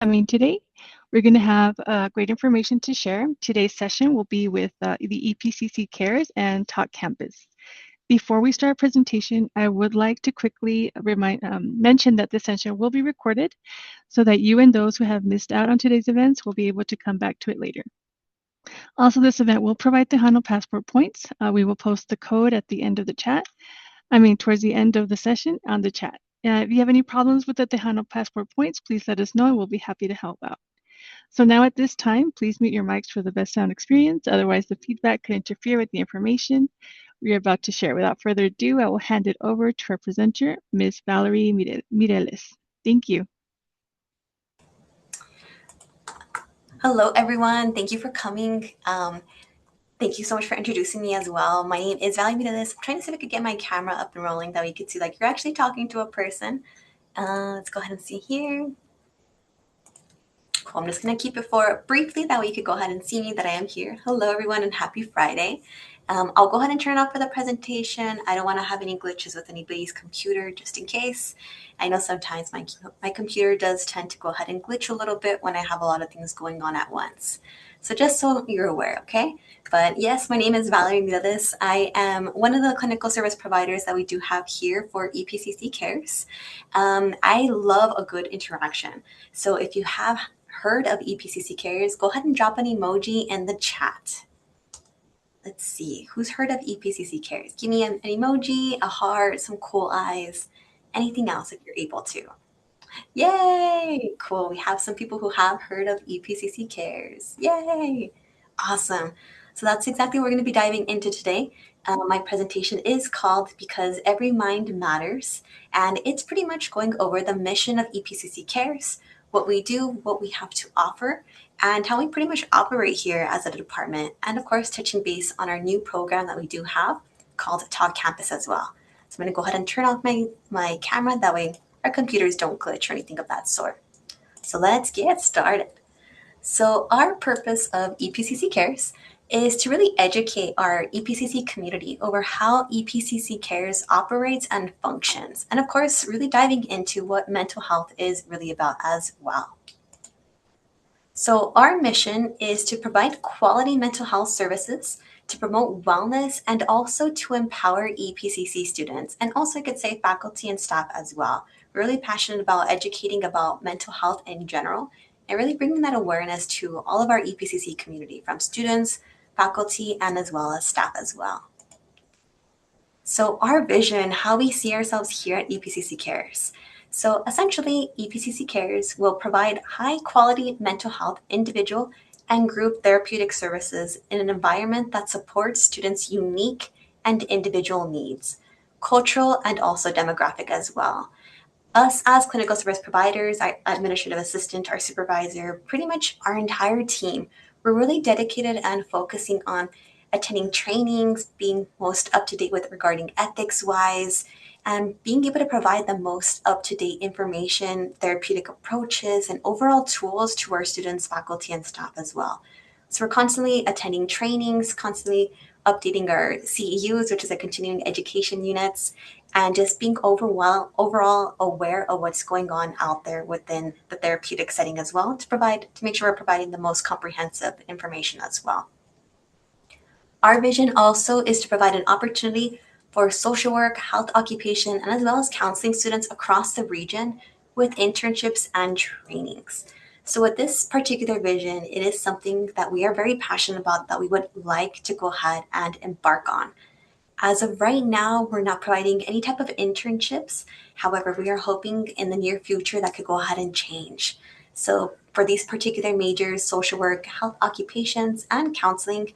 Today. We're going to have great information to share. Today's session will be with the EPCC Cares and TalkCampus. Before we start our presentation, I would like to quickly mention that this session will be recorded so that you and those who have missed out on today's events will be able to come back to it later. Also, this event will provide the Tejano passport points. We will post the code at the end of the chat. Towards the end of the session on the chat. If you have any problems with the Tejano passport points, please let us know and we'll be happy to help out. So now at this time, please mute your mics for the best sound experience. Otherwise, the feedback could interfere with the information we are about to share. Without further ado, I will hand it over to our presenter, Ms. Valerie Mireles. Thank you. Hello, everyone. Thank you for coming. Thank you so much for introducing me as well. My name is Valerie Mireles. I'm trying to see if I could get my camera up and rolling that we could see like you're actually talking to a person. Let's go ahead and see here. Cool. I'm just going to keep it for briefly. That way you could go ahead and see me that I am here. Hello, everyone, and happy Friday. I'll go ahead and turn it off for the presentation. I don't want to have any glitches with anybody's computer just in case. I know sometimes my computer does tend to go ahead and glitch a little bit when I have a lot of things going on at once. So just so you're aware, okay? But yes, my name is Valerie Mireles. I am one of the clinical service providers that we do have here for EPCC Cares. I love a good interaction. So if you have heard of EPCC Cares, go ahead and drop an emoji in the chat. Let's see, who's heard of EPCC Cares? Give me an emoji, a heart, some cool eyes, anything else if you're able to. Yay! Cool. We have some people who have heard of EPCC Cares. Yay! Awesome. So that's exactly what we're going to be diving into today. My presentation is called Because Every Mind Matters, and it's pretty much going over the mission of EPCC Cares, what we do, what we have to offer, and how we pretty much operate here as a department, and of course touching base on our new program that we do have called TalkCampus as well. So I'm going to go ahead and turn off my camera, that way our computers don't glitch or anything of that sort. So let's get started. So our purpose of EPCC Cares is to really educate our EPCC community over how EPCC Cares operates and functions, and of course really diving into what mental health is really about as well. So our mission is to provide quality mental health services, to promote wellness, and also to empower EPCC students, and also I could say faculty and staff as well. We're really passionate about educating about mental health in general and really bringing that awareness to all of our EPCC community, from students, faculty, and as well as staff as well. So our vision, how we see ourselves here at EPCC Cares. So essentially, EPCC Cares will provide high-quality mental health individual and group therapeutic services in an environment that supports students' unique and individual needs, cultural and also demographic as well. Us as clinical service providers, our administrative assistant, our supervisor, pretty much our entire team, we're really dedicated and focusing on attending trainings, being most up to date with regarding ethics wise, and being able to provide the most up to date information, therapeutic approaches, and overall tools to our students, faculty, and staff as well. So we're constantly attending trainings, constantly updating our CEUs, which is a continuing education units, and just being overall aware of what's going on out there within the therapeutic setting as well, to make sure we're providing the most comprehensive information as well. Our vision also is to provide an opportunity for social work, health occupation, and as well as counseling students across the region with internships and trainings. So with this particular vision, it is something that we are very passionate about, that we would like to go ahead and embark on. As of right now, we're not providing any type of internships. However, we are hoping in the near future that could go ahead and change. So for these particular majors, social work, health occupations, and counseling,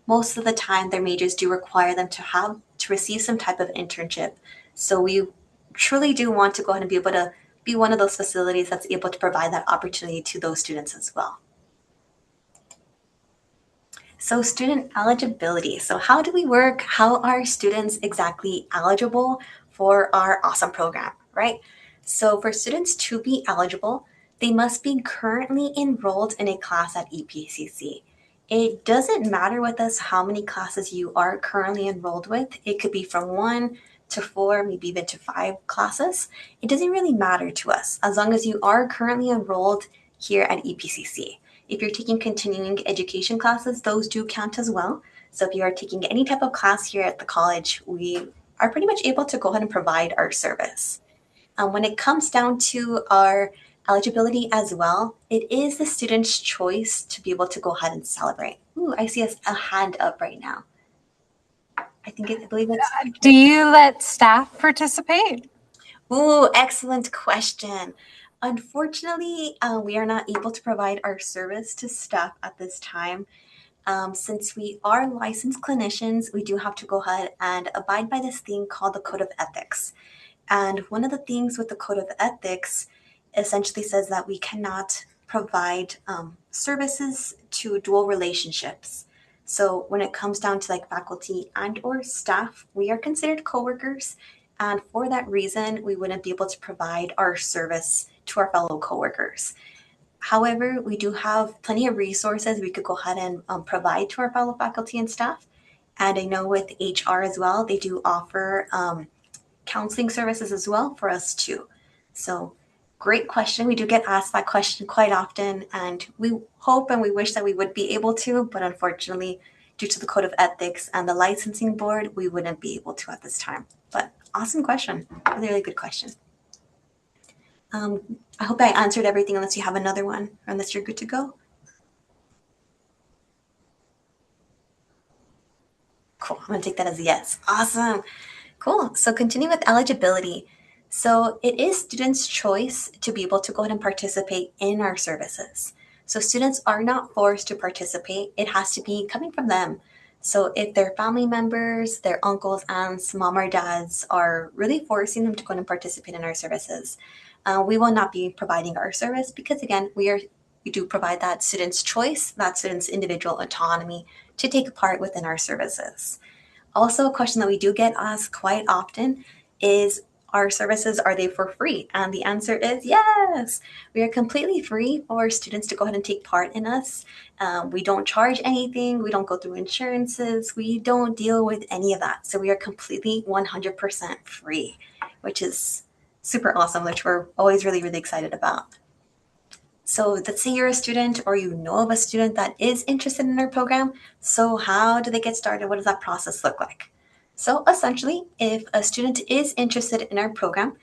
most of the time their majors do require them to receive some type of internship. So we truly do want to go ahead and be able to be one of those facilities that's able to provide that opportunity to those students as well. So student eligibility. So how do we work? How are students exactly eligible for our awesome program, right? So for students to be eligible, they must be currently enrolled in a class at EPCC. It doesn't matter with us how many classes you are currently enrolled with. It could be from 1 to 4, maybe even to 5 classes, it doesn't really matter to us as long as you are currently enrolled here at EPCC. If you're taking continuing education classes, those do count as well. So if you are taking any type of class here at the college, we are pretty much able to go ahead and provide our service. When it comes down to our eligibility as well, it is the student's choice to be able to go ahead and celebrate. Ooh, I see a hand up right now. I believe it's. Do you let staff participate? Ooh, excellent question. Unfortunately, we are not able to provide our service to staff at this time. Since we are licensed clinicians, we do have to go ahead and abide by this thing called the Code of Ethics. And one of the things with the Code of Ethics essentially says that we cannot provide services to dual relationships. So when it comes down to like faculty and or staff, we are considered coworkers. And for that reason, we wouldn't be able to provide our service to our fellow coworkers. However, we do have plenty of resources we could go ahead and provide to our fellow faculty and staff. And I know with HR as well, they do offer counseling services as well for us too. So great question. We do get asked that question quite often, and we hope and we wish that we would be able to, but unfortunately, due to the Code of Ethics and the licensing board, we wouldn't be able to at this time. But awesome question. Really, really good question. I hope I answered everything unless you have another one or unless you're good to go. Cool. I'm going to take that as a yes. Awesome. Cool. So continue with eligibility. So it is students' choice to be able to go ahead and participate in our services. So students are not forced to participate. It has to be coming from them. So if their family members, their uncles, aunts, mom or dads are really forcing them to go ahead and participate in our services, we will not be providing our service because again, we do provide that student's choice, that student's individual autonomy to take part within our services. Also, a question that we do get asked quite often is, our services, are they for free? And the answer is yes. We are completely free for students to go ahead and take part in us. We don't charge anything. We don't go through insurances. We don't deal with any of that. So we are completely 100% free, which is super awesome, which we're always really, really excited about. So let's say you're a student or you know of a student that is interested in our program. So how do they get started? What does that process look like? So essentially, if a student is interested in our program,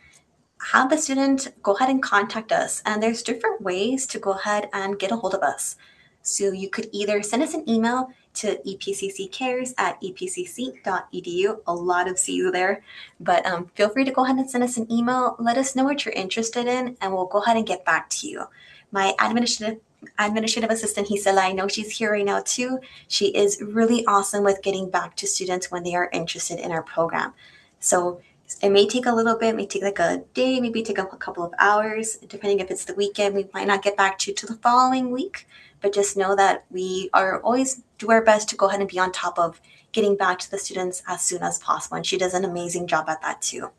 have the student go ahead and contact us. And there's different ways to go ahead and get a hold of us. So you could either send us an email to epcccares@epcc.edu. A lot of C's there, but feel free to go ahead and send us an email. Let us know what you're interested in, and we'll go ahead and get back to you. My administrative assistant, Hisela, I know she's here right now too. She is really awesome with getting back to students when they are interested in our program. So it may take a little bit, it may take like a day, maybe take a couple of hours, depending if it's the weekend. We might not get back to you till the following week, but just know that we are always do our best to go ahead and be on top of getting back to the students as soon as possible. And she does an amazing job at that too.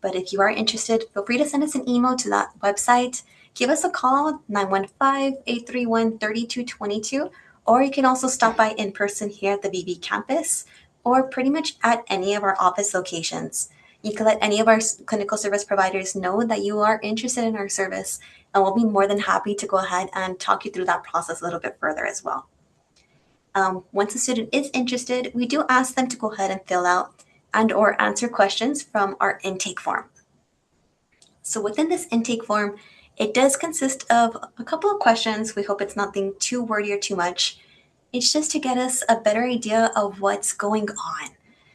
But if you are interested, feel free to send us an email to that website. Give us a call, 915-831-3222, or you can also stop by in person here at the VB campus or pretty much at any of our office locations. You can let any of our clinical service providers know that you are interested in our service, and we'll be more than happy to go ahead and talk you through that process a little bit further as well. Once a student is interested, we do ask them to go ahead and fill out and or answer questions from our intake form. So within this intake form, it does consist of a couple of questions. We hope it's nothing too wordy or too much. It's just to get us a better idea of what's going on.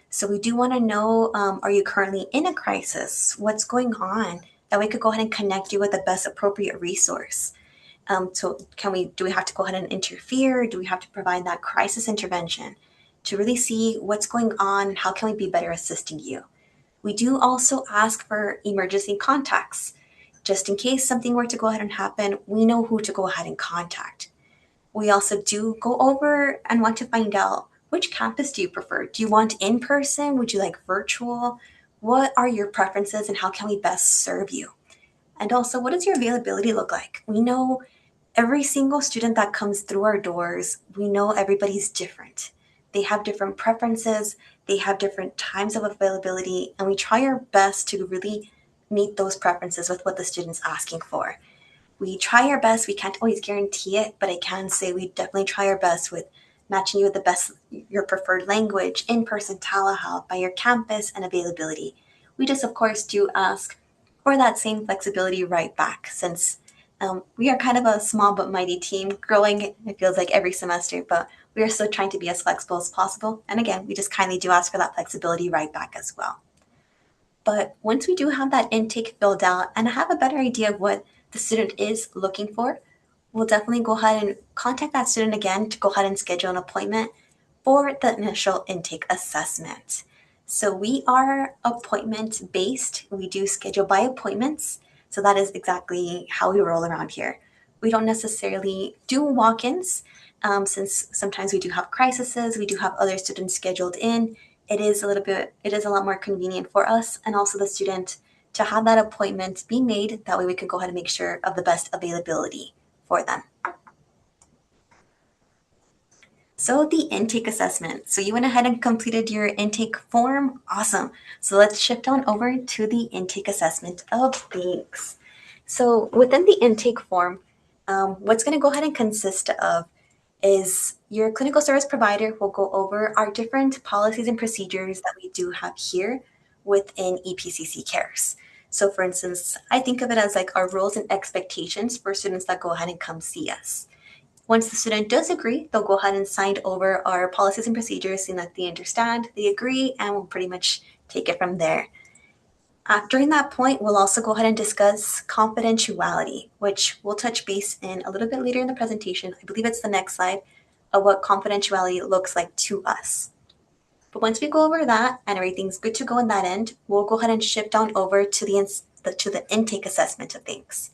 So we do want to know, are you currently in a crisis? What's going on? That we could go ahead and connect you with the best appropriate resource. So do we have to go ahead and interfere? Do we have to provide that crisis intervention to really see what's going on and how can we be better assisting you? We do also ask for emergency contacts. Just in case something were to go ahead and happen, we know who to go ahead and contact. We also do go over and want to find out, which campus do you prefer? Do you want in person? Would you like virtual? What are your preferences and how can we best serve you? And also, what does your availability look like? We know every single student that comes through our doors, we know everybody's different. They have different preferences, They have different times of availability, and we try our best to really meet those preferences with what the student's asking for. We try our best. We can't always guarantee it, but I can say we definitely try our best with matching you with the best, your preferred language, in-person telehealth, by your campus and availability. We just, of course, do ask for that same flexibility right back, since we are kind of a small but mighty team, growing, it feels like, every semester, but we are still trying to be as flexible as possible. And again, we just kindly do ask for that flexibility right back as well. But once we do have that intake filled out and have a better idea of what the student is looking for, we'll definitely go ahead and contact that student again to go ahead and schedule an appointment for the initial intake assessment. So we are appointment based. We do schedule by appointments. So that is exactly how we roll around here. We don't necessarily do walk-ins, since sometimes we do have crises. We do have other students scheduled in. It is a lot more convenient for us and also the student to have that appointment be made. That way we can go ahead and make sure of the best availability for them. So the intake assessment. So you went ahead and completed your intake form. Awesome. So let's shift on over to the intake assessment of things. So within the intake form, what's going to go ahead and consist of is your clinical service provider will go over our different policies and procedures that we do have here within EPCC Cares. So for instance, I think of it as like our rules and expectations for students that go ahead and come see us. Once the student does agree, they'll go ahead and sign over our policies and procedures, saying that they understand, they agree, and we'll pretty much take it from there. During that point, we'll also go ahead and discuss confidentiality, which we'll touch base in a little bit later in the presentation. I believe it's the next slide of what confidentiality looks like to us. But once we go over that and everything's good to go on that end, we'll go ahead and shift on over to the intake assessment of things.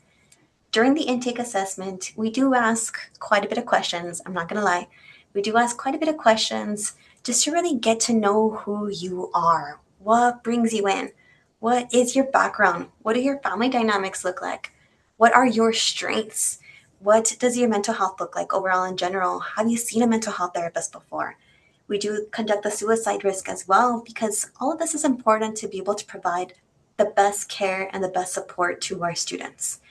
During the intake assessment, we do ask quite a bit of questions. I'm not going to lie. We do ask quite a bit of questions just to really get to know who you are. What brings you in? What is your background? What do your family dynamics look like? What are your strengths? What does your mental health look like overall in general? Have you seen a mental health therapist before? We do conduct the suicide risk as well, because all of this is important to be able to provide the best care and the best support to our students.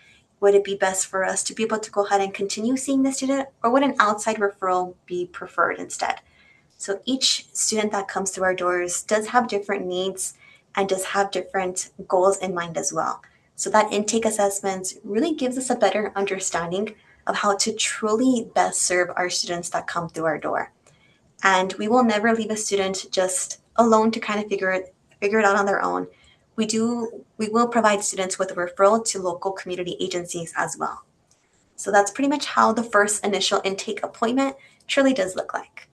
Would it be best for us to be able to go ahead and continue seeing the student, or would an outside referral be preferred instead? So each student that comes through our doors does have different needs and does have different goals in mind as well. So that intake assessment really gives us a better understanding of how to truly best serve our students that come through our door. And we will never leave a student just alone to kind of figure it out on their own. We will provide students with a referral to local community agencies as well. So that's pretty much how the first initial intake appointment truly does look like.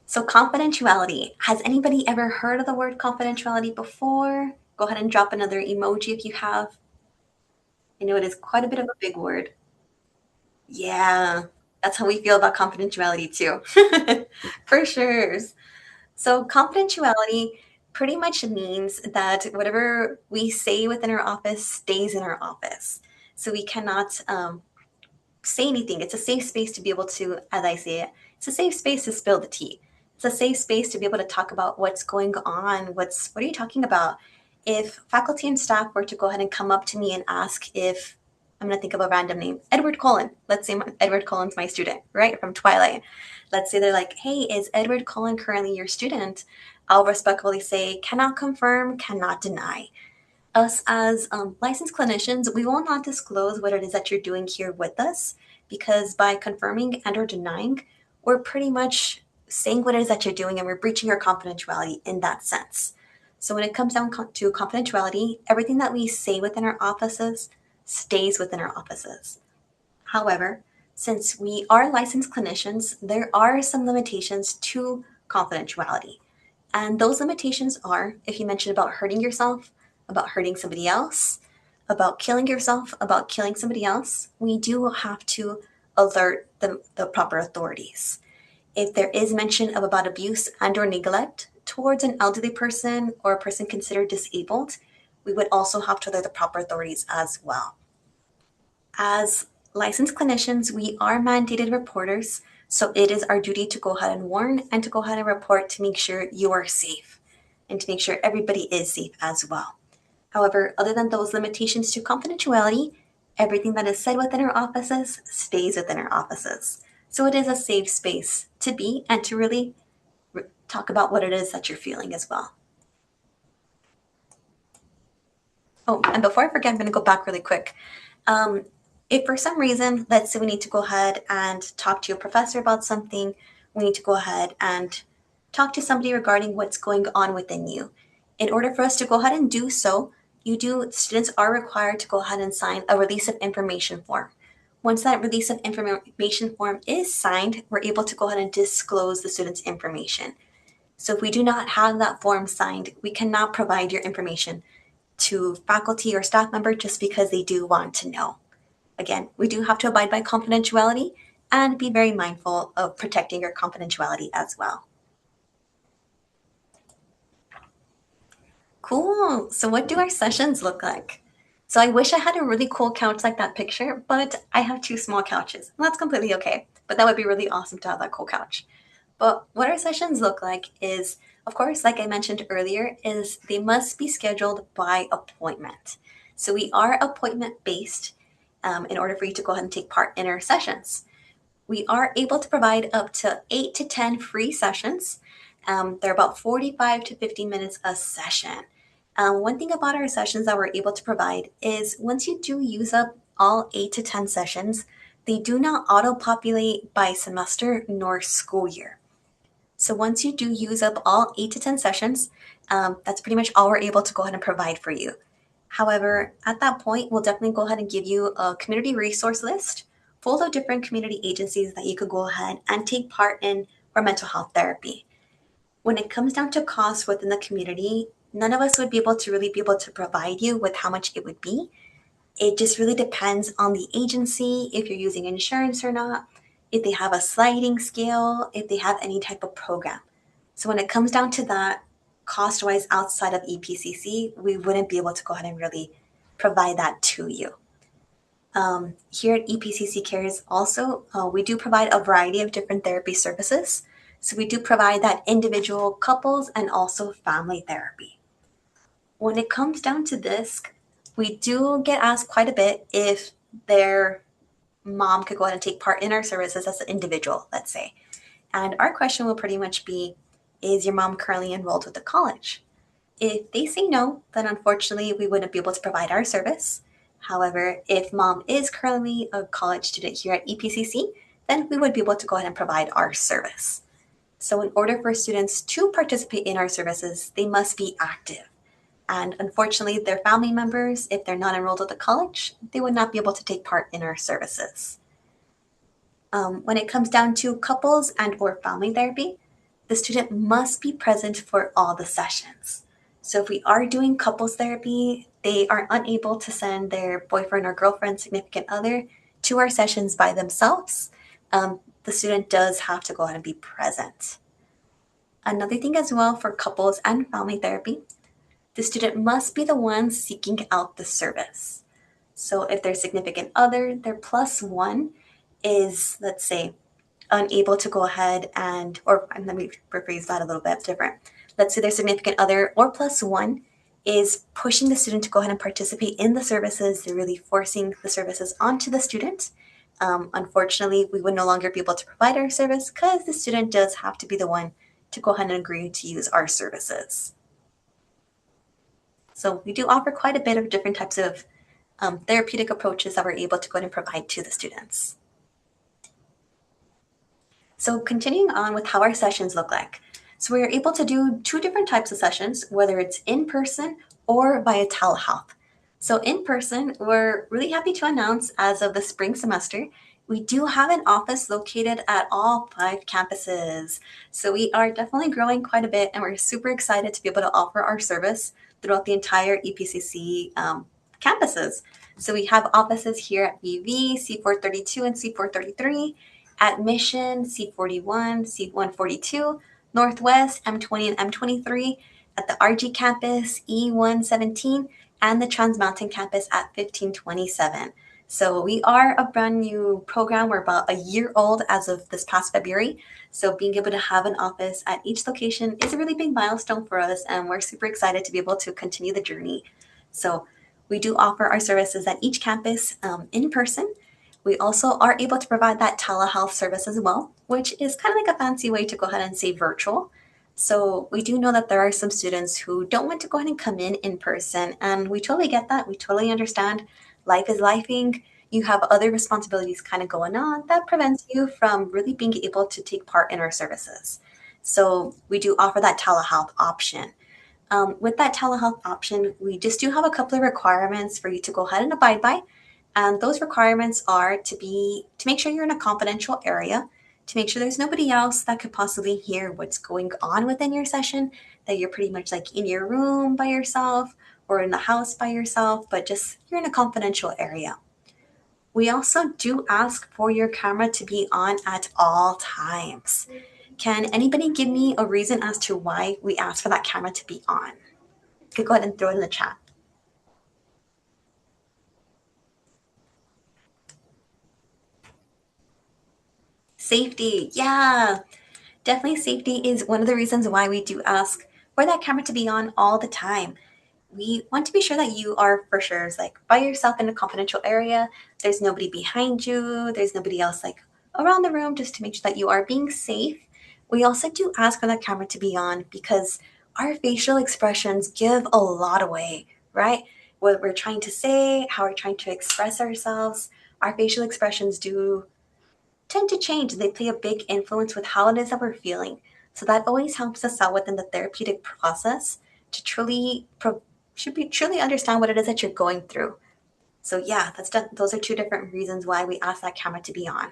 So confidentiality. Has anybody ever heard of the word confidentiality before? Go ahead and drop another emoji if you have. I know it is quite a bit of a big word. Yeah, that's how we feel about confidentiality too. For sure. So confidentiality pretty much means that whatever we say within our office stays in our office. So we cannot say anything. It's a safe space to be able to, as I say it, it's a safe space to spill the tea. It's a safe space to be able to talk about what's going on. What are you talking about? If faculty and staff were to go ahead and come up to me and ask if, I'm going to think of a random name, Edward Cullen. Let's say Edward Cullen's my student, right, from Twilight. Let's say they're like, hey, is Edward Cullen currently your student? I'll respectfully say, cannot confirm, cannot deny. Us as licensed clinicians, we will not disclose what it is that you're doing here with us, because by confirming and or denying, we're pretty much saying what it is that you're doing and we're breaching your confidentiality in that sense. So when it comes down to confidentiality, everything that we say within our offices stays within our offices. However, since we are licensed clinicians, there are some limitations to confidentiality. And those limitations are, if you mention about hurting yourself, about hurting somebody else, about killing yourself, about killing somebody else, we do have to alert the proper authorities. If there is mention of about abuse and or neglect towards an elderly person or a person considered disabled, we would also have to alert the proper authorities as well. As licensed clinicians, we are mandated reporters. So it is our duty to go ahead and warn and to go ahead and report to make sure you are safe and to make sure everybody is safe as well. However, other than those limitations to confidentiality, everything that is said within our offices stays within our offices. So it is a safe space to be and to really talk about what it is that you're feeling as well. Oh, and before I forget, I'm going to go back really quick. If for some reason, let's say we need to go ahead and talk to your professor about something, we need to go ahead and talk to somebody regarding what's going on within you. In order for us to go ahead and do so, students are required to go ahead and sign a release of information form. Once that release of information form is signed, we're able to go ahead and disclose the student's information. So if we do not have that form signed, we cannot provide your information to faculty or staff member just because they do want to know. Again, we do have to abide by confidentiality and be very mindful of protecting your confidentiality as well. Cool. So what do our sessions look like? So I wish I had a really cool couch like that picture, but I have 2 small couches. And that's completely okay. But that would be really awesome to have that cool couch. But what our sessions look like is, of course, like I mentioned earlier, is they must be scheduled by appointment. So we are appointment based in order for you to go ahead and take part in our sessions. We are able to provide up to 8 to 10 free sessions. They're about 45 to 50 minutes a session. One thing about our sessions that we're able to provide is once you do use up all 8 to 10 sessions, they do not auto-populate by semester nor school year. So once you do use up all 8 to 10 sessions, that's pretty much all we're able to go ahead and provide for you. However, at that point, we'll definitely go ahead and give you a community resource list full of different community agencies that you could go ahead and take part in for mental health therapy. When it comes down to costs within the community, none of us would be able to provide you with how much it would be. It just really depends on the agency, if you're using insurance or not, if they have a sliding scale, if they have any type of program. So when it comes down to that, cost-wise outside of EPCC, we wouldn't be able to go ahead and really provide that to you. Here at EPCC Cares also, we do provide a variety of different therapy services. So we do provide that individual, couples, and also family therapy. When it comes down to this, we do get asked quite a bit if their mom could go ahead and take part in our services as an individual, let's say. And our question will pretty much be, is your mom currently enrolled with the college? If they say no, then unfortunately we wouldn't be able to provide our service. However, if mom is currently a college student here at EPCC, then we would be able to go ahead and provide our service. So in order for students to participate in our services, they must be active. And unfortunately, their family members, if they're not enrolled at the college, they would not be able to take part in our services. When it comes down to couples and or family therapy, the student must be present for all the sessions. So if we are doing couples therapy, they are unable to send their boyfriend or girlfriend, significant other to our sessions by themselves. The student does have to go ahead and be present. Another thing as well for couples and family therapy, the student must be the one seeking out the service. So if their significant other, their plus one is, let's say, unable to go ahead and let me rephrase that a little bit different. Let's say their significant other or plus one is pushing the student to go ahead and participate in the services. They're really forcing the services onto the student. Unfortunately, we would no longer be able to provide our service because the student does have to be the one to go ahead and agree to use our services. So we do offer quite a bit of different types of therapeutic approaches that we're able to go ahead and provide to the students. So continuing on with how our sessions look like. So we are able to do 2 different types of sessions, whether it's in person or via telehealth. So in person, we're really happy to announce as of the spring semester, we do have an office located at all 5 campuses. So we are definitely growing quite a bit and we're super excited to be able to offer our service throughout the entire EPCC campuses. So we have offices here at VV, C432 and C433, at Mission, C41, C142, Northwest, M20 and M23, at the RG campus, E117, and the Trans Mountain campus at 1527. So we are a brand new program. We're about a year old as of this past February. So being able to have an office at each location is a really big milestone for us, and we're super excited to be able to continue the journey. So we do offer our services at each campus in person. We also are able to provide that telehealth service as well, which is kind of like a fancy way to go ahead and say virtual. So we do know that there are some students who don't want to go ahead and come in person, and we totally get that. We totally understand. Life is lifing. You have other responsibilities kind of going on that prevents you from really being able to take part in our services. So we do offer that telehealth option. With that telehealth option, we just do have a couple of requirements for you to go ahead and abide by. And those requirements are to make sure you're in a confidential area, to make sure there's nobody else that could possibly hear what's going on within your session, that you're pretty much like in your room by yourself or in the house by yourself, but just you're in a confidential area. We also do ask for your camera to be on at all times. Can anybody give me a reason as to why we ask for that camera to be on? You could go ahead and throw it in the chat. Safety, yeah. Definitely safety is one of the reasons why we do ask for that camera to be on all the time. We want to be sure that you are for sure like by yourself in a confidential area. There's nobody behind you. There's nobody else like around the room, just to make sure that you are being safe. We also do ask for that camera to be on because our facial expressions give a lot away, right? What we're trying to say, how we're trying to express ourselves, our facial expressions do tend to change. They play a big influence with how it is that we're feeling. So that always helps us out within the therapeutic process to truly understand what it is that you're going through. So yeah, those are two different reasons why we ask that camera to be on.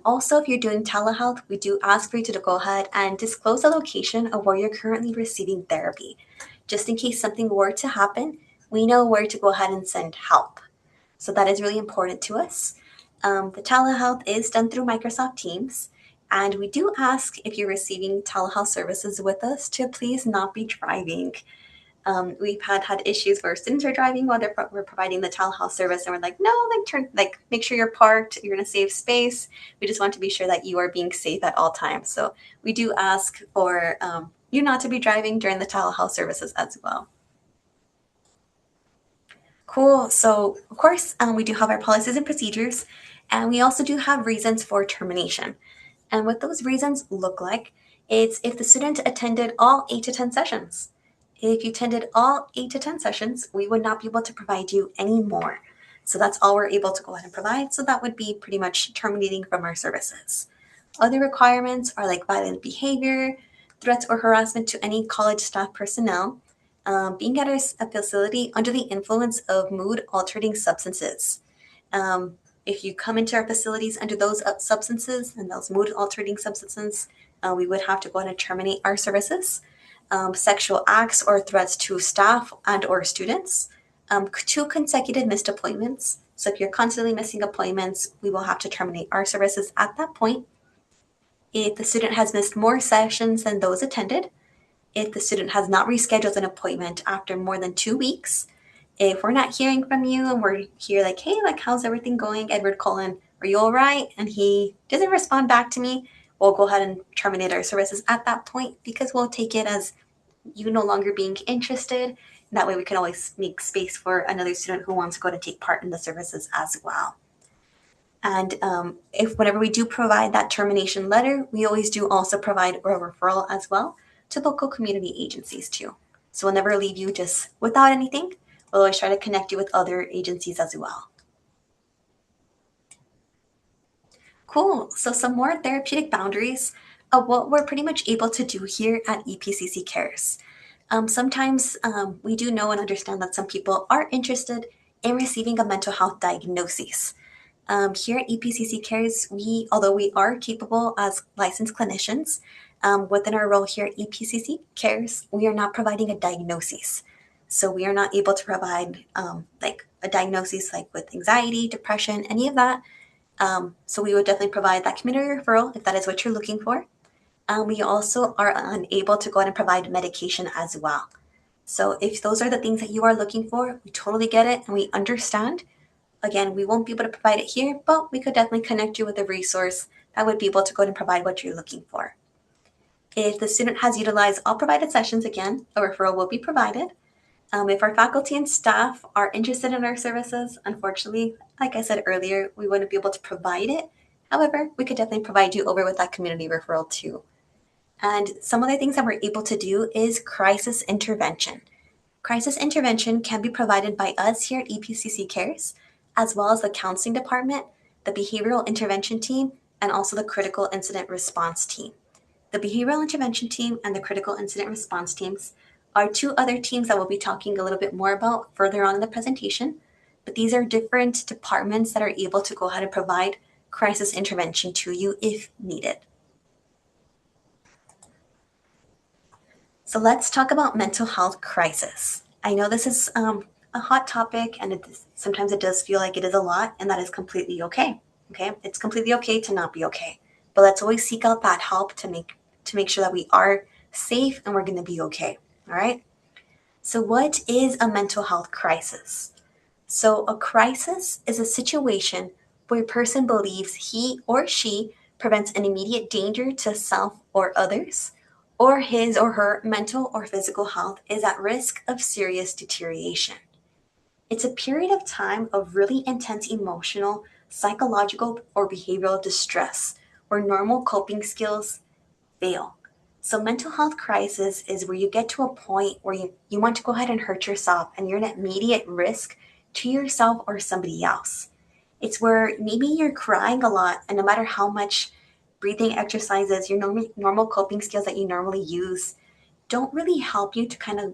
Also, if you're doing telehealth, we do ask for you to go ahead and disclose the location of where you're currently receiving therapy. Just in case something were to happen, we know where to go ahead and send help. So that is really important to us. The telehealth is done through Microsoft Teams. And we do ask if you're receiving telehealth services with us to please not be driving. We've had issues where students are driving while we're providing the telehealth service, and we're like, no, make sure you're parked, you're in a safe space. We just want to be sure that you are being safe at all times. So we do ask for you not to be driving during the telehealth services as well. Cool. So, of course, we do have our policies and procedures, and we also do have reasons for termination. And what those reasons look like, it's if the student attended all 8 to 10 sessions. If you attended all 8 to 10 sessions, we would not be able to provide you any more. So that's all we're able to go ahead and provide. So that would be pretty much terminating from our services. Other requirements are like violent behavior, threats or harassment to any college staff personnel, being at a facility under the influence of mood altering substances. If you come into our facilities under those substances and those mood altering substances, we would have to go ahead and terminate our services. Sexual acts or threats to staff and or students. 2 consecutive missed appointments. So if you're constantly missing appointments, we will have to terminate our services at that point. If the student has missed more sessions than those attended, if the student has not rescheduled an appointment after more than 2 weeks, if we're not hearing from you and we're here like, hey, like, how's everything going? Edward Cullen, are you all right? And he doesn't respond back to me, we'll go ahead and terminate our services at that point because we'll take it as you no longer being interested. That way we can always make space for another student who wants to go to take part in the services as well. And if whenever we do provide that termination letter, we always do also provide a referral as well to local community agencies too. So we'll never leave you just without anything. We'll always try to connect you with other agencies as well. Cool. So some more therapeutic boundaries of what we're pretty much able to do here at EPCC Cares. Sometimes we do know and understand that some people are interested in receiving a mental health diagnosis. Here at EPCC Cares, although we are capable as licensed clinicians, within our role here at EPCC Cares, we are not providing a diagnosis. So we are not able to provide like a diagnosis like with anxiety, depression, any of that. So we would definitely provide that community referral if that is what you're looking for. We also are unable to go ahead and provide medication as well. So if those are the things that you are looking for, we totally get it and we understand. Again, we won't be able to provide it here, but we could definitely connect you with a resource that would be able to go and provide what you're looking for. If the student has utilized all provided sessions, again, a referral will be provided. If our faculty and staff are interested in our services, unfortunately, like I said earlier, we wouldn't be able to provide it. However, we could definitely provide you over with that community referral too. And some other things that we're able to do is crisis intervention. Crisis intervention can be provided by us here at EPCC Cares, as well as the counseling department, the behavioral intervention team, and also the critical incident response team. The behavioral intervention team and the critical incident response teams are two other teams that we'll be talking a little bit more about further on in the presentation, but these are different departments that are able to go ahead and provide crisis intervention to you if needed. So let's talk about mental health crisis. I know this is a hot topic, and sometimes it does feel like it is a lot, and that is completely okay. Okay, it's completely okay to not be okay, but let's always seek out that help to make sure that we are safe and we're going to be okay. All right. So, what is a mental health crisis? So, a crisis is a situation where a person believes he or she prevents an immediate danger to self or others, or his or her mental or physical health is at risk of serious deterioration. It's a period of time of really intense emotional, psychological, or behavioral distress where normal coping skills fail. So, mental health crisis is where you get to a point where you want to go ahead and hurt yourself and you're at immediate risk to yourself or somebody else. It's where maybe you're crying a lot, and no matter how much breathing exercises, your normal coping skills that you normally use don't really help you to kind of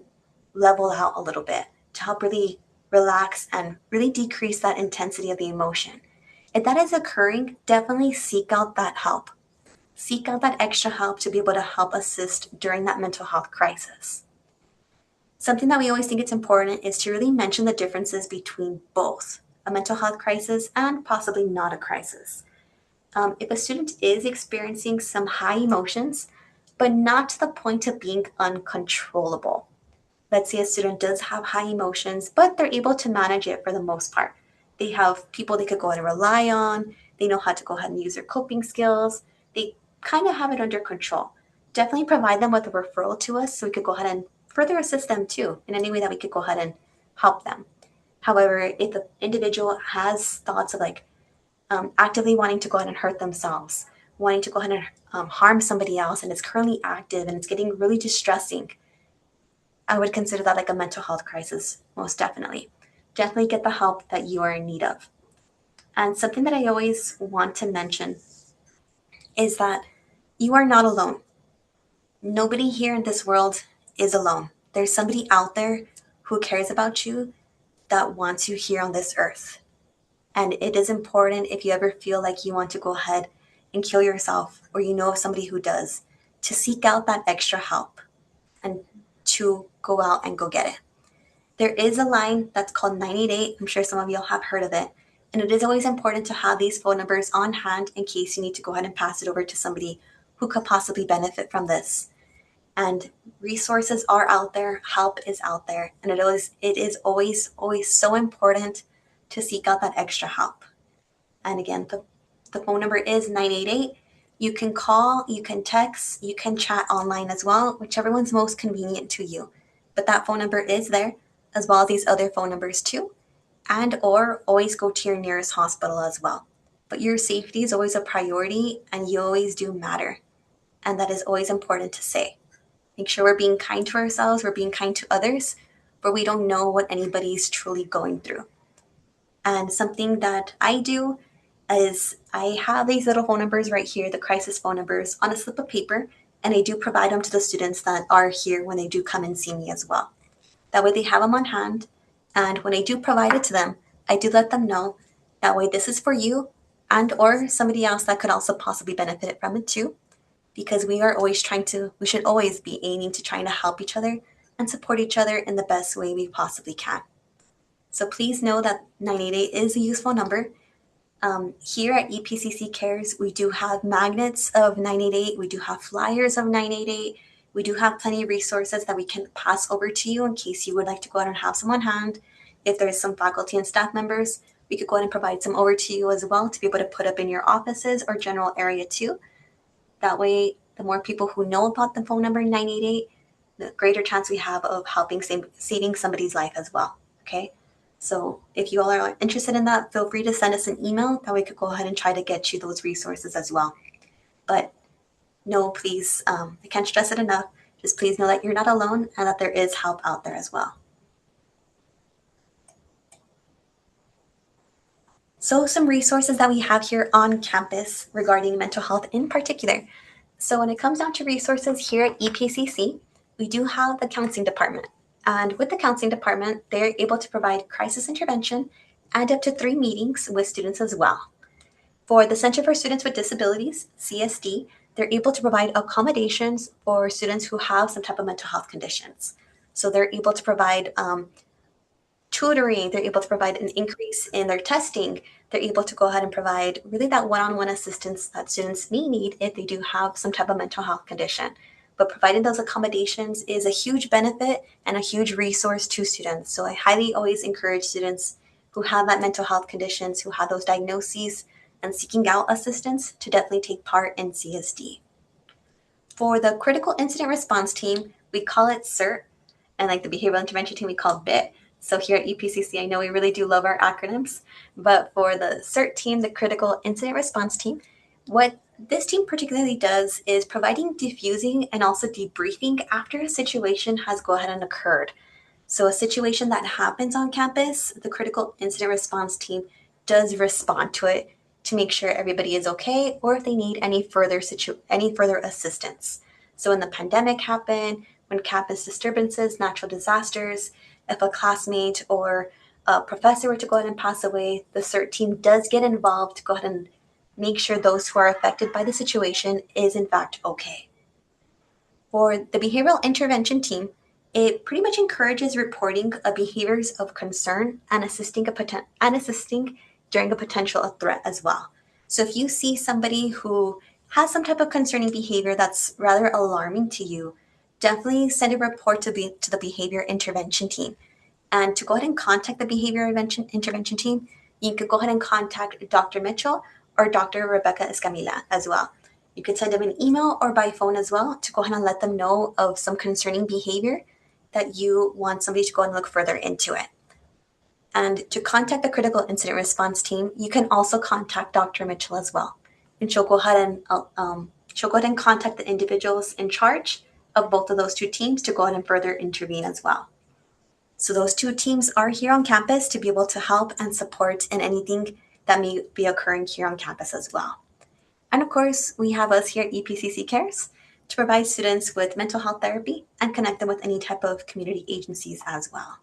level out a little bit, to help really relax and really decrease that intensity of the emotion. If that is occurring, definitely seek out that help. Seek out that extra help to be able to help assist during that mental health crisis. Something that we always think it's important is to really mention the differences between both a mental health crisis and possibly not a crisis. If a student is experiencing some high emotions, but not to the point of being uncontrollable. Let's say a student does have high emotions, but they're able to manage it for the most part. They have people they could go ahead and rely on. They know how to go ahead and use their coping skills. They kind of have it under control. Definitely provide them with a referral to us so we could go ahead and further assist them too in any way that we could go ahead and help them. However, if the individual has thoughts of actively wanting to go ahead and hurt themselves, wanting to go ahead and harm somebody else, and it's currently active and it's getting really distressing, I would consider that like a mental health crisis, most definitely. Definitely get the help that you are in need of. And something that I always want to mention is that you are not alone. Nobody here in this world is alone. There's somebody out there who cares about you, that wants you here on this earth. And it is important, if you ever feel like you want to go ahead and kill yourself, or you know of somebody who does, to seek out that extra help and to go out and go get it. There is a line that's called 988. I'm sure some of you all have heard of it. And it is always important to have these phone numbers on hand in case you need to go ahead and pass it over to somebody who could possibly benefit from this. And resources are out there, help is out there, and it is always so important to seek out that extra help. And again, the phone number is 988. You can call, you can text, you can chat online as well, whichever one's most convenient to you. But that phone number is there, as well as these other phone numbers too. And or always go to your nearest hospital as well. But your safety is always a priority, and you always do matter. And that is always important to say. Make sure we're being kind to ourselves, we're being kind to others, but we don't know what anybody's truly going through. And something that I do is I have these little phone numbers right here, the crisis phone numbers, on a slip of paper, and I do provide them to the students that are here when they do come and see me as well. That way they have them on hand, and when I do provide it to them, I do let them know. That way this is for you and or somebody else that could also possibly benefit from it too, because we should always be aiming to trying to help each other and support each other in the best way we possibly can. So please know that 988 is a useful number. Here at EPCC Cares, we do have magnets of 988. We do have flyers of 988. We do have plenty of resources that we can pass over to you in case you would like to go out and have some on hand. If there's some faculty and staff members We could go ahead and provide some over to you as well to be able to put up in your offices or general area too. That way, the more people who know about the phone number 988, the greater chance we have of helping saving somebody's life as well. Okay. So if you all are interested in that, feel free to send us an email that we could go ahead and try to get you those resources as well. But no, please, I can't stress it enough. Just please know that you're not alone and that there is help out there as well. So some resources that we have here on campus regarding mental health in particular. So when it comes down to resources here at EPCC, we do have the counseling department. And with the counseling department, they're able to provide crisis intervention and up to 3 meetings with students as well. For the Center for Students with Disabilities, CSD, they're able to provide accommodations for students who have some type of mental health conditions. So they're able to provide tutoring, they're able to provide an increase in their testing, they're able to go ahead and provide really that one-on-one assistance that students may need if they do have some type of mental health condition. But providing those accommodations is a huge benefit and a huge resource to students. So I highly always encourage students who have that mental health conditions, who have those diagnoses and seeking out assistance to definitely take part in CSD. For the critical incident response team, we call it CIRT, and like the behavioral intervention team, we call BIT. So here at EPCC, I know we really do love our acronyms, but for the CIRT team, the critical incident response team, what this team particularly does is providing diffusing and also debriefing after a situation has go ahead and occurred. So a situation that happens on campus, the critical incident response team does respond to it to make sure everybody is okay or if they need any further assistance. So when the pandemic happened, when campus disturbances, natural disasters, if a classmate or a professor were to go ahead and pass away, the CERT team does get involved to go ahead and make sure those who are affected by the situation is in fact okay. For the behavioral intervention team, it pretty much encourages reporting of behaviors of concern and assisting during a potential threat as well. So if you see somebody who has some type of concerning behavior that's rather alarming to you, definitely send a report to the behavior intervention team. And to go ahead and contact the behavior intervention team, you could go ahead and contact Dr. Mitchell or Dr. Rebecca Escamilla as well. You could send them an email or by phone as well to go ahead and let them know of some concerning behavior that you want somebody to go and look further into it. And to contact the critical incident response team, you can also contact Dr. Mitchell as well. And she'll go ahead and contact the individuals in charge of both of those two teams to go ahead and further intervene as well. So those two teams are here on campus to be able to help and support in anything that may be occurring here on campus as well. And of course, we have us here at EPCC Cares to provide students with mental health therapy and connect them with any type of community agencies as well.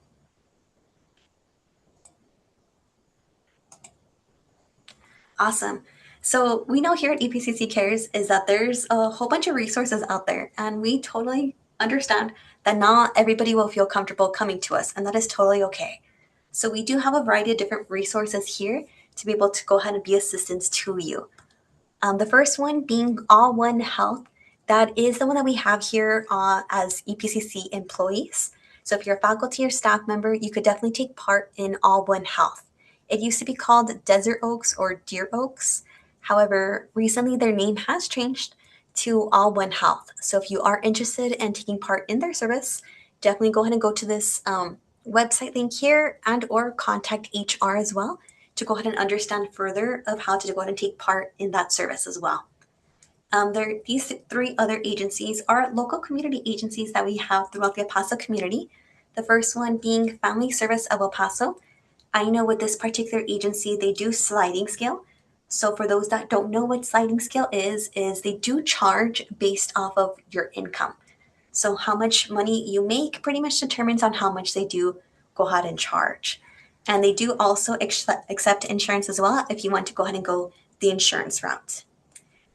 Awesome. So we know here at EPCC Cares is that there's a whole bunch of resources out there, and we totally understand that not everybody will feel comfortable coming to us, and that is totally okay. So we do have a variety of different resources here to be able to go ahead and be assistance to you. The first one being All One Health. That is the one that we have here as EPCC employees. So if you're a faculty or staff member, you could definitely take part in All One Health. It used to be called Desert Oaks or Deer Oaks. However, recently their name has changed to All One Health. So if you are interested in taking part in their service, definitely go ahead and go to this website link here and or contact HR as well to go ahead and understand further of how to go ahead and take part in that service as well. These 3 other agencies are local community agencies that we have throughout the El Paso community. The first one being Family Service of El Paso. I know with this particular agency, they do sliding scale. So for those that don't know what sliding scale is they do charge based off of your income. So how much money you make pretty much determines on how much they do go ahead and charge. And they do also accept insurance as well if you want to go ahead and go the insurance route.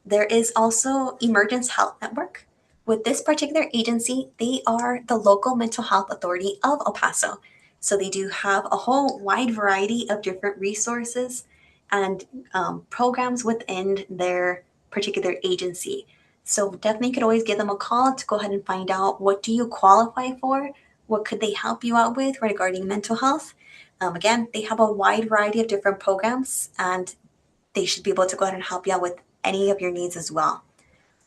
There is also Emergence Health Network. With this particular agency, they are the local mental health authority of El Paso. So they do have a whole wide variety of different resources and programs within their particular agency. So definitely could always give them a call to go ahead and find out what do you qualify for, what could they help you out with regarding mental health. Again, they have a wide variety of different programs, and they should be able to go ahead and help you out with any of your needs as well.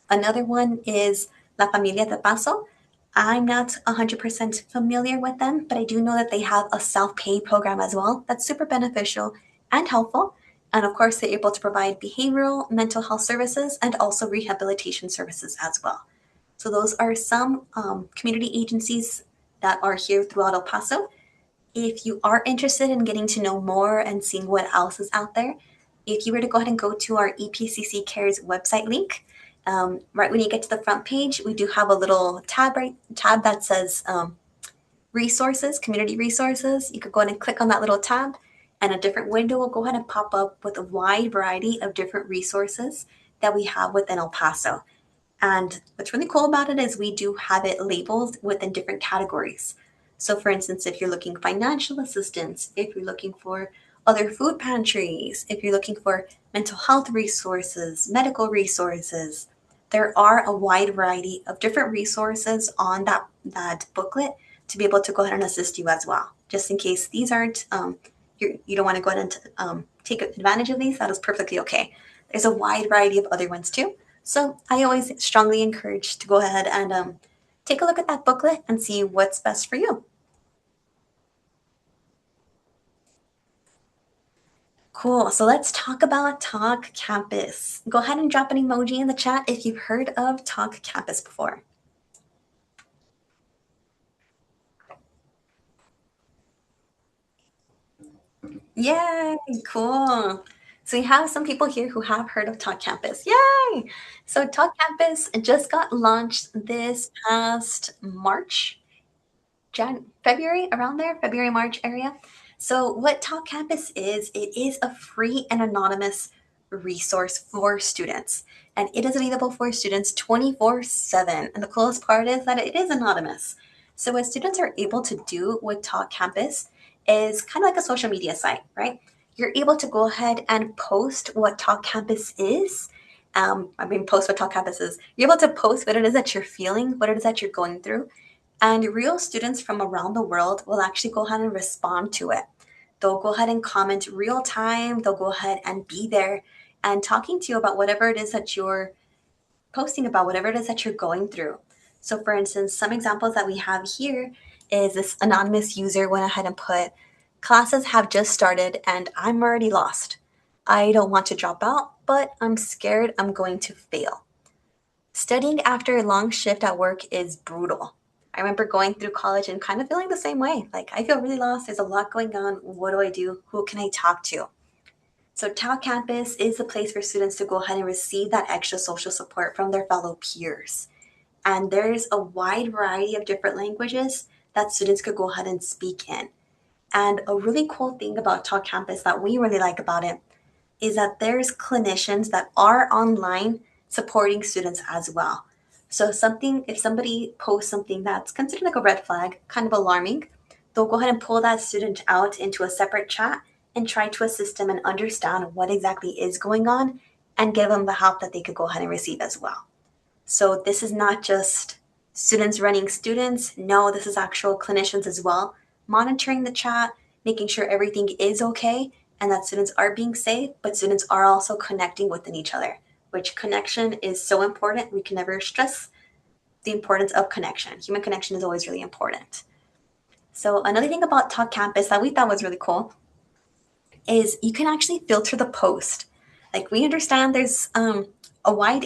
Another one is La Familia de Paso. I'm not 100% familiar with them, but I do know that they have a self-pay program as well that's super beneficial and helpful. And of course, they're able to provide behavioral, mental health services, and also rehabilitation services as well. So those are some community agencies that are here throughout El Paso. If you are interested in getting to know more and seeing what else is out there, if you were to go ahead and go to our EPCC Cares website link, right when you get to the front page, we do have a little tab that says resources, community resources. You could go ahead and click on that little tab, and a different window will go ahead and pop up with a wide variety of different resources that we have within El Paso. And what's really cool about it is we do have it labeled within different categories. So, for instance, if you're looking financial assistance, if you're looking for other food pantries, if you're looking for mental health resources, medical resources, there are a wide variety of different resources on that booklet to be able to go ahead and assist you as well. Just in case these aren't, you don't want to go ahead and take advantage of these, that is perfectly okay. There's a wide variety of other ones too. So I always strongly encourage to go ahead and take a look at that booklet and see what's best for you. Cool. So let's talk about Talk Campus. Go ahead and drop an emoji in the chat if you've heard of Talk Campus before. Yay, cool. So we have some people here who have heard of Talk Campus. Yay! So Talk Campus just got launched this past March, February, around there, February, March area. So what Talk Campus is, it is a free and anonymous resource for students. And it is available for students 24/7. And the coolest part is that it is anonymous. So what students are able to do with Talk Campus is kind of like a social media site, right? You're able to go ahead and post what Talk Campus is. Post what Talk Campus is. You're able to post what it is that you're feeling, what it is that you're going through. And real students from around the world will actually go ahead and respond to it. They'll go ahead and comment real time. They'll go ahead and be there and talking to you about whatever it is that you're posting about, whatever it is that you're going through. So, for instance, some examples that we have here is this anonymous user went ahead and put, classes have just started and I'm already lost. I don't want to drop out, but I'm scared I'm going to fail. Studying after a long shift at work is brutal. I remember going through college and kind of feeling the same way. Like, I feel really lost. There's a lot going on. What do I do? Who can I talk to? So, Tau Campus is a place for students to go ahead and receive that extra social support from their fellow peers. And there's a wide variety of different languages that students could go ahead and speak in. And a really cool thing about Talk Campus that we really like about it is that there's clinicians that are online supporting students as well. So if somebody posts something that's considered like a red flag, kind of alarming, they'll go ahead and pull that student out into a separate chat and try to assist them and understand what exactly is going on and give them the help that they could go ahead and receive as well. So this is not just students running students. No, this is actual clinicians as well, monitoring the chat, making sure everything is okay and that students are being safe, but students are also connecting within each other, which connection is so important. We can never stress the importance of connection. Human connection is always really important. So another thing about Talk Campus that we thought was really cool is you can actually filter the post. Like, we understand there's a wide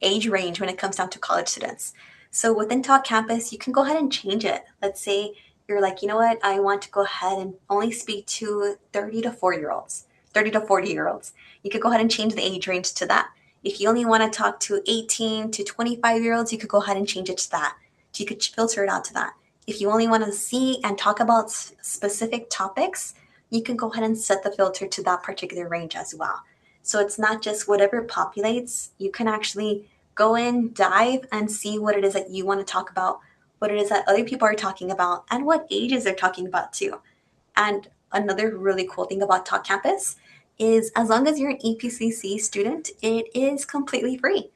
age range when it comes down to college students. So within Talk Campus, you can go ahead and change it. Let's say you're like, you know what, I want to go ahead and only speak to 30 to 40-year-olds, 30 to 40-year-olds. You could go ahead and change the age range to that. If you only want to talk to 18 to 25-year-olds, you could go ahead and change it to that. So you could filter it out to that. If you only want to see and talk about specific topics, you can go ahead and set the filter to that particular range as well. So it's not just whatever populates. You can actually go in, dive, and see what it is that you want to talk about, what it is that other people are talking about, and what ages they're talking about too. And another really cool thing about Talk Campus is as long as you're an EPCC student, it is completely free.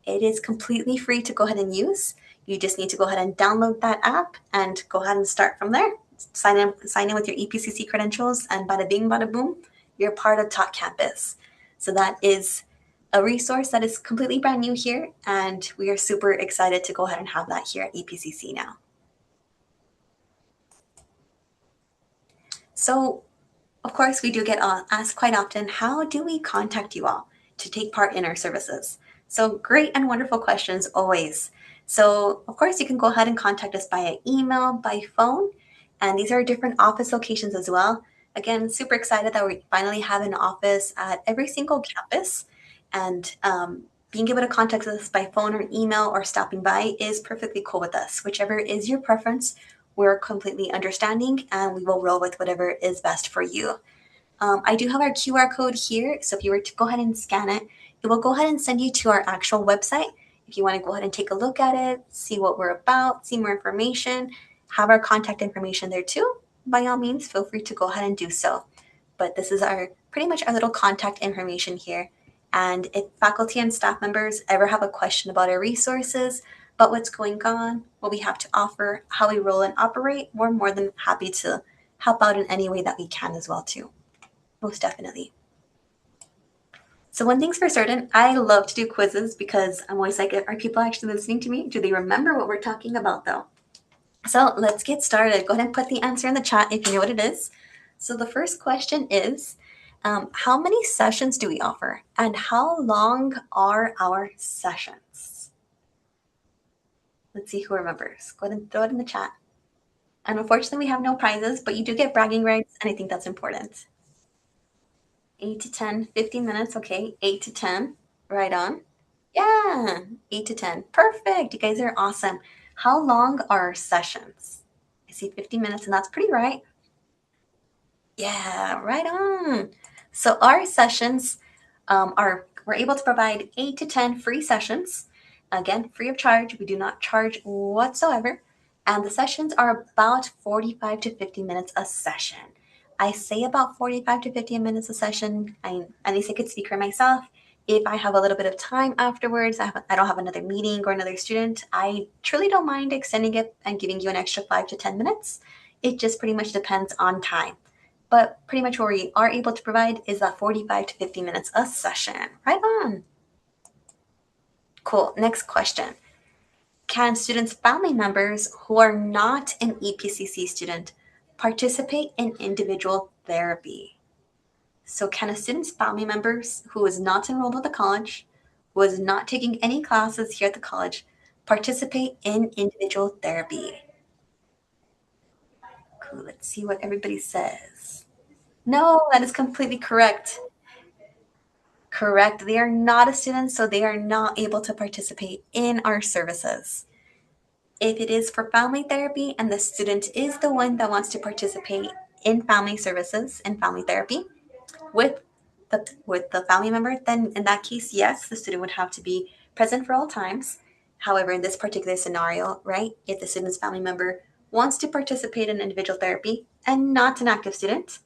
It is completely free to go ahead and use. You just need to go ahead and download that app and go ahead and start from there. sign in with your EPCC credentials, and bada bing, bada boom, you're part of TalkCampus. So that is a resource that is completely brand new here, and we are super excited to go ahead and have that here at EPCC now. So, of course, we do get asked quite often, how do we contact you all to take part in our services? So great and wonderful questions always. So, of course, you can go ahead and contact us via email, by phone, and these are different office locations as well. Again, super excited that we finally have an office at every single campus, and being able to contact us by phone or email or stopping by is perfectly cool with us. Whichever is your preference, we're completely understanding, and we will roll with whatever is best for you. I do have our QR code here, so if you were to go ahead and scan it, it will go ahead and send you to our actual website. If you want to go ahead and take a look at it, see what we're about, see more information, have our contact information there too, by all means, feel free to go ahead and do so. But this is our pretty much our little contact information here. And if faculty and staff members ever have a question about our resources, about what's going on, what we have to offer, how we roll and operate, we're more than happy to help out in any way that we can as well too. Most definitely. So one thing's for certain, I love to do quizzes because I'm always like, are people actually listening to me? Do they remember what we're talking about though? So let's get started. Go ahead and put the answer in the chat if you know what it is. So the first question is, how many sessions do we offer? And how long are our sessions? Let's see who remembers. Go ahead and throw it in the chat. And unfortunately, we have no prizes, but you do get bragging rights, and I think that's important. 8 to 10, 15 minutes, okay. 8 to 10, right on. Yeah, 8 to 10. Perfect. You guys are awesome. How long are our sessions? I see 15 minutes, and that's pretty right. Yeah, right on. So our sessions we're able to provide 8 to 10 free sessions. Again, free of charge. We do not charge whatsoever. And the sessions are about 45 to 50 minutes a session. I say about 45 to 50 minutes a session. At least I could speak for myself. If I have a little bit of time afterwards, I don't have another meeting or another student, I truly don't mind extending it and giving you an extra 5 to 10 minutes. It just pretty much depends on time. But pretty much what we are able to provide is that 45 to 50 minutes a session. Right on. Cool. Next question. Can students' family members who are not an EPCC student participate in individual therapy? So can a student's family members who is not enrolled with the college, who is not taking any classes here at the college, participate in individual therapy? Cool. Let's see what everybody says. No, that is completely correct. Correct. They are not a student, so they are not able to participate in our services. If it is for family therapy and the student is the one that wants to participate in family services and family therapy with the family member, then in that case, yes, the student would have to be present for all times. However, in this particular scenario, right, if the student's family member wants to participate in individual therapy and not an active student,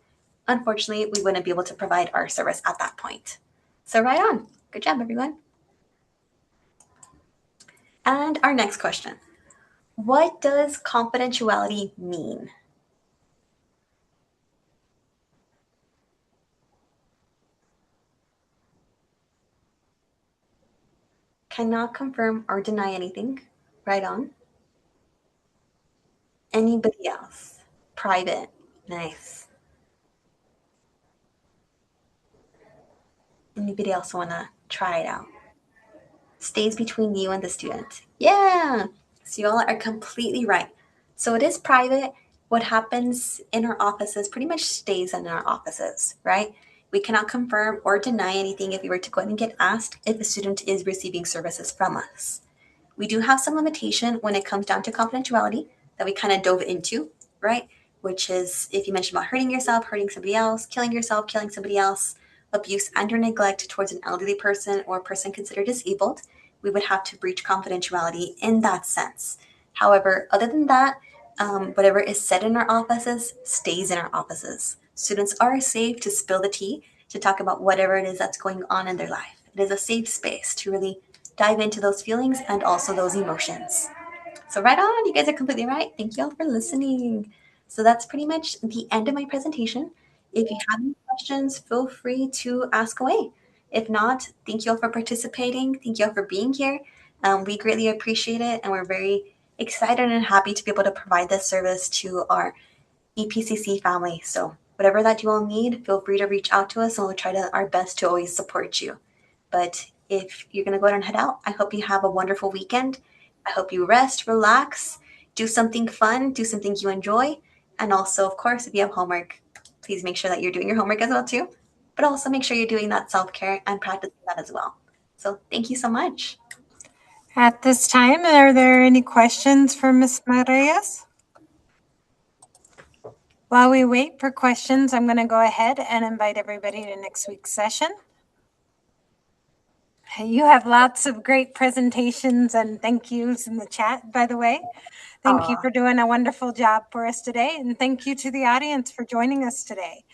unfortunately, we wouldn't be able to provide our service at that point. So right on. Good job, everyone. And our next question. What does confidentiality mean? Cannot confirm or deny anything. Right on. Anybody else? Private. Nice. Anybody else want to try it out? Stays between you and the student. Yeah. So you all are completely right. So it is private. What happens in our offices pretty much stays in our offices, right? We cannot confirm or deny anything if we were to go ahead and get asked if a student is receiving services from us. We do have some limitation when it comes down to confidentiality that we kind of dove into, right? Which is if you mention about hurting yourself, hurting somebody else, killing yourself, killing somebody else, abuse and or neglect towards an elderly person or a person considered disabled, we would have to breach confidentiality in that sense. However, other than that, whatever is said in our offices stays in our offices. Students are safe to spill the tea, to talk about whatever it is that's going on in their life. It is a safe space to really dive into those feelings and also those emotions. So right on, you guys are completely right. Thank you all for listening. So that's pretty much the end of my presentation. If you have any questions, feel free to ask away. If not, thank you all for participating. Thank you all for being here. We greatly appreciate it, and we're very excited and happy to be able to provide this service to our EPCC family. So whatever that you all need, feel free to reach out to us, and we'll try our best to always support you. But if you're going to go ahead and head out, I hope you have a wonderful weekend. I hope you rest, relax, do something fun, do something you enjoy. And also, of course, if you have homework, please make sure that you're doing your homework as well too. But also make sure you're doing that self-care and practicing that as well. So thank you so much. At this time, are there any questions for Ms. Marias? While we wait for questions, I'm going to go ahead and invite everybody to next week's session. You have lots of great presentations and thank yous in the chat, by the way. Thank you for doing a wonderful job for us today. And thank you to the audience for joining us today.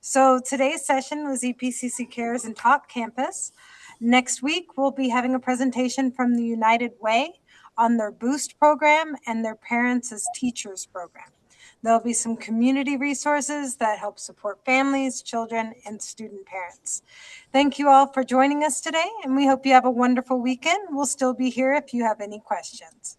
So today's session was EPCC Cares and Talk Campus. Next week, we'll be having a presentation from the United Way on their Boost program and their Parents as Teachers program. There'll be some community resources that help support families, children, and student parents. Thank you all for joining us today, and we hope you have a wonderful weekend. We'll still be here if you have any questions.